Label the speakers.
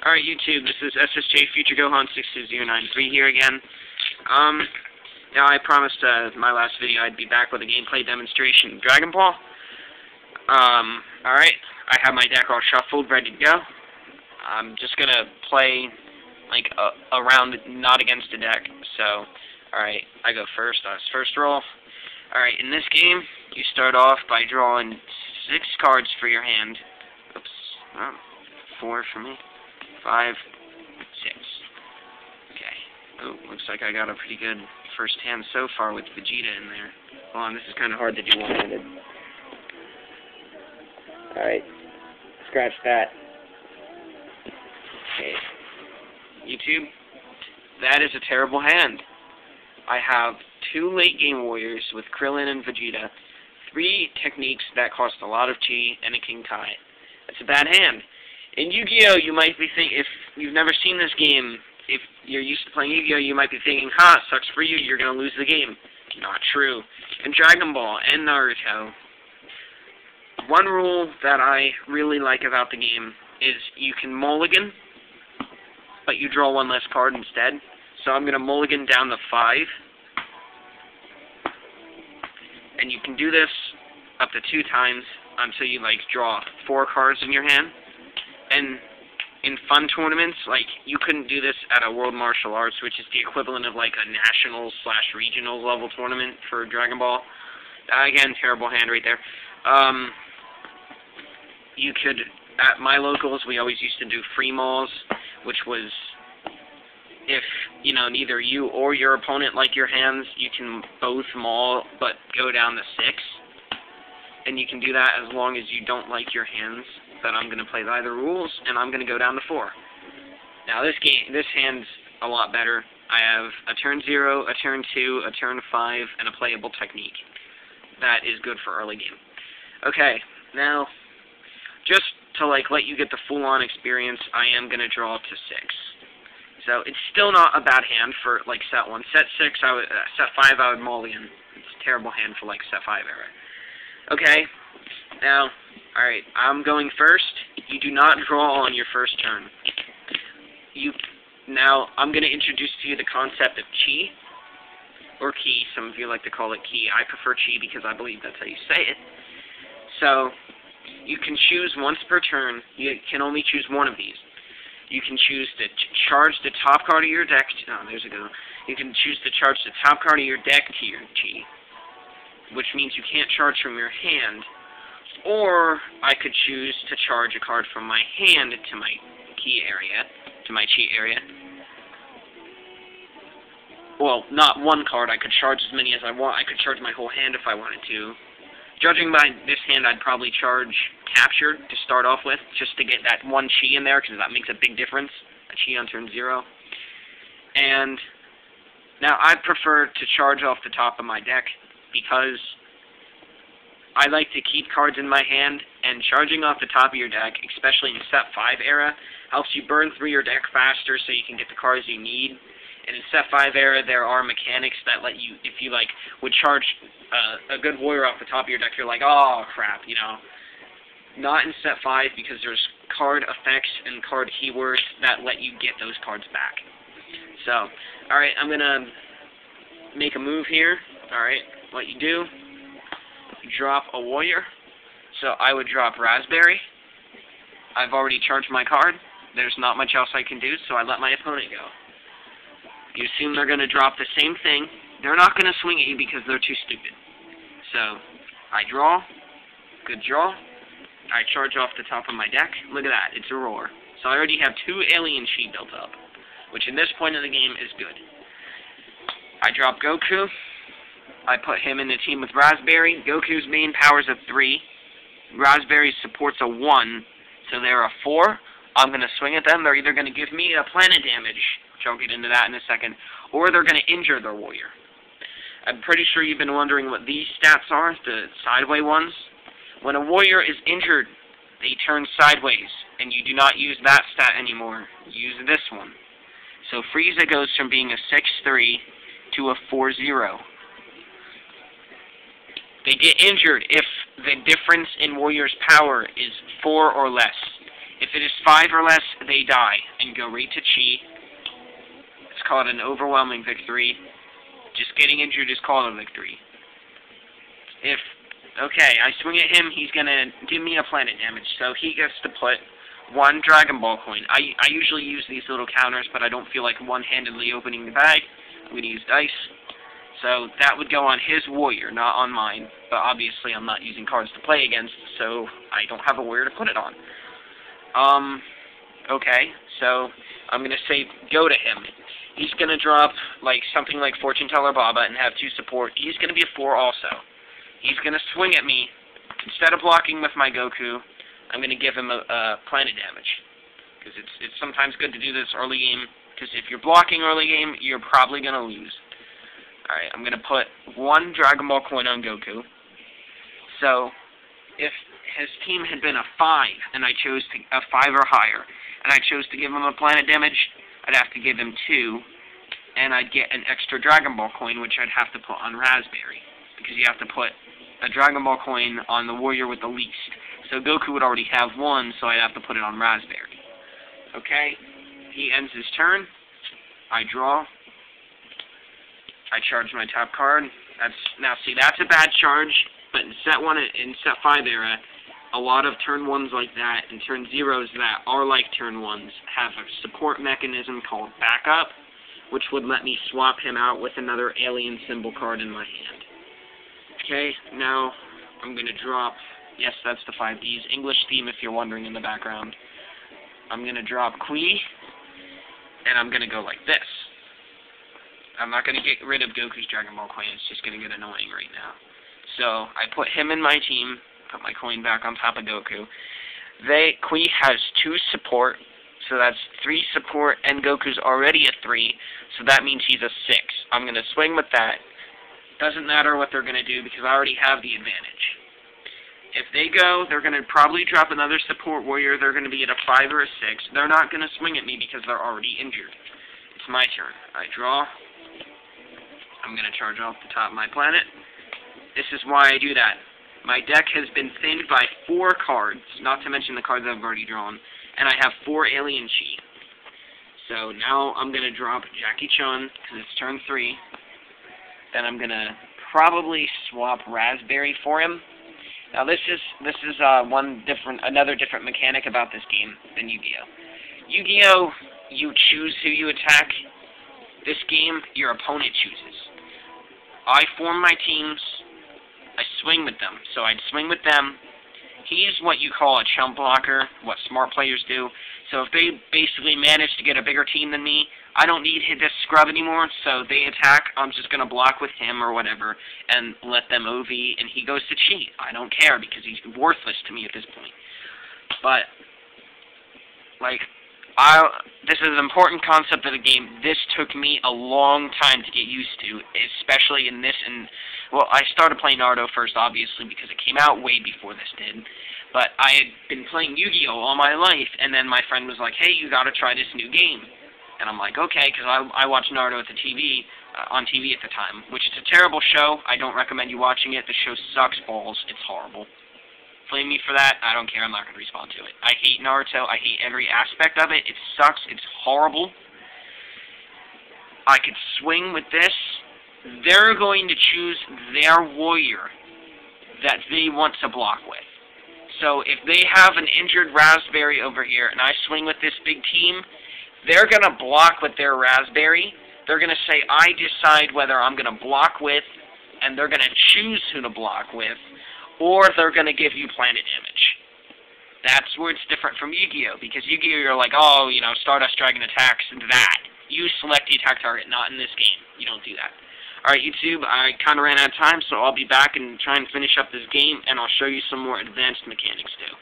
Speaker 1: Alright, YouTube, this is SSJ Future Gohan 62093 here again. Now I promised my last video I'd be back with a gameplay demonstration of Dragon Ball. Alright, I have my deck all shuffled, ready to go. I'm just gonna play, like, a round not against a deck, so, alright, I go first, first roll. Alright, in this game, you start off by drawing 6 cards for your hand. Oops, 4 for me. 5, 6. Okay. Oh, looks like I got a pretty good first hand so far with Vegeta in there. Hold on, this is kind of hard to do one-handed. Alright. Scratch that. Okay. YouTube, that is a terrible hand. I have 2 late game warriors with Krillin and Vegeta, 3 techniques that cost a lot of chi, and a King Kai. That's a bad hand. In Yu-Gi-Oh, you might be thinking, if you've never seen this game, if you're used to playing Yu-Gi-Oh, you might be thinking, ha, sucks for you, you're going to lose the game. Not true. In Dragon Ball and Naruto, one rule that I really like about the game is you can mulligan, but you draw 1 less card instead. So I'm going to mulligan down to 5. And you can do this up to 2 times until you, like, draw 4 cards in your hand. And in fun tournaments, like, you couldn't do this at a World Martial Arts, which is the equivalent of, like, a national/regional level tournament for Dragon Ball. Again, terrible hand right there. You could, at my locals, we always used to do free mauls, which was, if, you know, neither you or your opponent like your hands, you can both maul, but go down to 6. And you can do that as long as you don't like your hands. But I'm going to play by the rules, and I'm going to go down to 4. Now this hand's a lot better. I have a turn 0, a turn 2, a turn 5, and a playable technique. That is good for early game. Okay, now, just to, like, let you get the full-on experience, I am going to draw to 6. So it's still not a bad hand for, like, set 1. Set 6, set 5, I would mulligan. It's a terrible hand for, like, set 5 era. Okay, now, alright, I'm going first. You do not draw on your first turn. Now, I'm going to introduce to you the concept of chi, or ki. Some of you like to call it ki. I prefer chi because I believe that's how you say it. So, you can choose once per turn. You can only choose one of these. You can choose to charge the top card of your deck. Oh, there's a go. You can choose to charge the top card of your deck to your chi, which means you can't charge from your hand. Or I could choose to charge a card from my hand to my key area, to my chi area. Well, not one card. I could charge as many as I want. I could charge my whole hand if I wanted to. Judging by this hand, I'd probably charge Captured to start off with, just to get that 1 chi in there, because that makes a big difference. A chi on turn 0. And now I prefer to charge off the top of my deck, because I like to keep cards in my hand, and charging off the top of your deck, especially in set 5 era, helps you burn through your deck faster so you can get the cards you need. And in set 5 era, there are mechanics that let you, if you, like, would charge a good warrior off the top of your deck, you're like, oh, crap, you know. Not in set 5, because there's card effects and card keywords that let you get those cards back. So, alright, I'm going to make a move here. Alright, what you do, you drop a warrior. So I would drop Raspberry. I've already charged my card. There's not much else I can do, so I let my opponent go. You assume they're going to drop the same thing. They're not going to swing at you because they're too stupid. So, I draw. Good draw. I charge off the top of my deck. Look at that. It's a roar. So I already have 2 alien chi built up, which in this point of the game is good. I drop Goku. I put him in the team with Raspberry. Goku's main power's a 3. Raspberry supports a 1, so they're a 4. I'm going to swing at them. They're either going to give me a planet damage, which I'll get into that in a second, or they're going to injure their warrior. I'm pretty sure you've been wondering what these stats are, the sideways ones. When a warrior is injured, they turn sideways, and you do not use that stat anymore. Use this one. So Frieza goes from being a 6-3 to a 4-0. They get injured if the difference in Warrior's power is 4 or less. If it is 5 or less, they die, and can go right to Chi. It's called an overwhelming victory. Just getting injured is called a victory. Okay, I swing at him, he's gonna give me a planet damage, so he gets to put 1 Dragon Ball coin. I usually use these little counters, but I don't feel like one-handedly opening the bag. I'm gonna use dice. So that would go on his warrior, not on mine. But obviously I'm not using cards to play against, so I don't have a warrior to put it on. Okay, so I'm gonna say go to him. He's gonna drop like something like Fortune Teller Baba and have 2 support. He's gonna be a 4 also. He's gonna swing at me. Instead of blocking with my Goku, I'm gonna give him a planet damage. Because it's sometimes good to do this early game. Because if you're blocking early game, you're probably gonna lose. Alright, I'm gonna put 1 Dragon Ball coin on Goku. So, if his team had been a 5, and I chose a 5 or higher, and I chose to give him a planet damage, I'd have to give him 2, and I'd get an extra Dragon Ball coin, which I'd have to put on Raspberry. Because you have to put a Dragon Ball coin on the warrior with the least. So Goku would already have 1, so I'd have to put it on Raspberry. Okay, he ends his turn. I draw. I charge my top card. That's a bad charge, but in set 5 era, a lot of turn 1s like that, and turn 0s that are like turn 1s, have a support mechanism called backup, which would let me swap him out with another alien symbol card in my hand. Okay, now I'm going to drop, yes, that's the 5Ds, English theme if you're wondering in the background. I'm going to drop Kui, and I'm going to go like this. I'm not going to get rid of Goku's Dragon Ball coin, it's just going to get annoying right now. So, I put him in my team, put my coin back on top of Goku. Kui has 2 support, so that's 3 support, and Goku's already a 3, so that means he's a 6. I'm going to swing with that. Doesn't matter what they're going to do because I already have the advantage. If they go, they're going to probably drop another support warrior. They're going to be at a 5 or a 6. They're not going to swing at me because they're already injured. It's my turn. I draw. I'm going to charge off the top of my planet. This is why I do that. My deck has been thinned by 4 cards, not to mention the cards I've already drawn, and I have 4 alien chi. So now I'm going to drop Jackie Chun because it's turn 3. Then I'm going to probably swap Raspberry for him. Now this is another different mechanic about this game than Yu-Gi-Oh! Yu-Gi-Oh! You choose who you attack. This game, your opponent chooses. I form my teams. I swing with them. So I'd swing with them. He's what you call a chump blocker, what smart players do. So if they basically manage to get a bigger team than me, I don't need this scrub anymore, so they attack, I'm just going to block with him or whatever, and let them OV, and he goes to cheat. I don't care, because he's worthless to me at this point. But, like, this is an important concept of the game. This took me a long time to get used to, especially in this, well, I started playing Naruto first, obviously, because it came out way before this did. But I had been playing Yu-Gi-Oh! All my life, and then my friend was like, hey, you gotta try this new game. And I'm like, okay, because I watched Naruto at the TV, on TV at the time, which is a terrible show. I don't recommend you watching it. The show sucks balls. It's horrible. Blame me for that. I don't care. I'm not going to respond to it. I hate Naruto. I hate every aspect of it. It sucks. It's horrible. I could swing with this. They're going to choose their warrior that they want to block with. So if they have an injured Raspberry over here, and I swing with this big team, they're going to block with their Raspberry. They're going to say, I decide whether I'm going to block with, and they're going to choose who to block with, or they're going to give you planet damage. That's where it's different from Yu-Gi-Oh! Because Yu-Gi-Oh! You're like, oh, you know, Stardust Dragon attacks that. You select the attack target, not in this game. You don't do that. Alright, YouTube, I kind of ran out of time, so I'll be back and try and finish up this game, and I'll show you some more advanced mechanics too.